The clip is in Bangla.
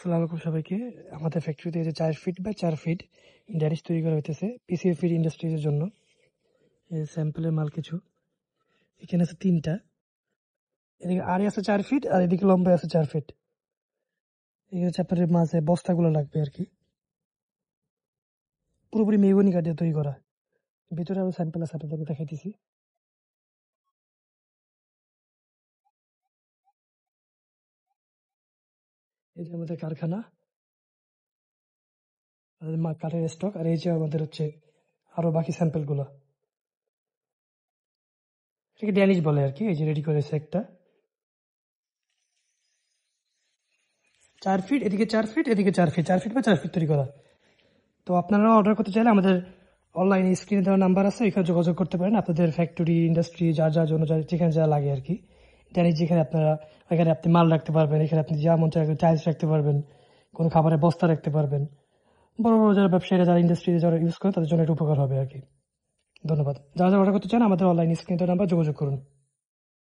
আসসালামু আলাইকুম সবাইকে। আমাদের ফ্যাক্টরিতে যে 4 ফিট বাই 4 ফিট ড্যানিশ তৈরি করা হইতেছে পিসিএ ফিড ইন্ডাস্ট্রিজের জন্য। এই স্যাম্পলের মাল কিছু এখানে আছে 3টা, এদিকে আড়ে আছে 4 ফিট আর এদিকে লম্বায় আছে 4 ফিট। এই হচ্ছে আপনার মাঝে বস্তাগুলো লাগবে আর কি, পুরোপুরি মেহগনি কাঠ দিয়ে তৈরি করা। ভিতরে আরো স্যাম্পল আছে, আপনাদেরকে দেখাইতেছি। এই যে আমাদের কারখানা, কাঠের স্টক, আর এই যে আমাদের হচ্ছে আরো বাকি স্যাম্পল গুলো, এটাকে ড্যানিশ বলে আর কি। এই যে রেডি করেছে একটা 4 ফিট, এদিকে 4 ফিট, এদিকে 4 ফিট, 4 ফিট বা 4 ফিট তৈরি করা। তো আপনারা অর্ডার করতে চাইলে আমাদের অনলাইনে স্ক্রিনে দেওয়া নাম্বার আছে, এখানে যোগাযোগ করতে পারেন। আপনাদের ফ্যাক্টরি ইন্ডাস্ট্রি যার জন্য যেখানে যা লাগে আর কি, জানি যেখানে আপনারা, এখানে আপনি মাল রাখতে পারবেন, এখানে আপনি যা মন চায় টাইলস রাখতে পারবেন, কোনো খাবারের বস্তা রাখতে পারবেন। বড় বড় যারা ব্যবসায়ীরা, যারা ইন্ডাস্ট্রি যারা ইউজ করে, তাদের জন্য এটা উপকার হবে আর কি। ধন্যবাদ। যারা যারা অর্ডার করতে চান আমাদের অনলাইন স্ক্রিনে দেওয়া নাম্বার যোগাযোগ করুন।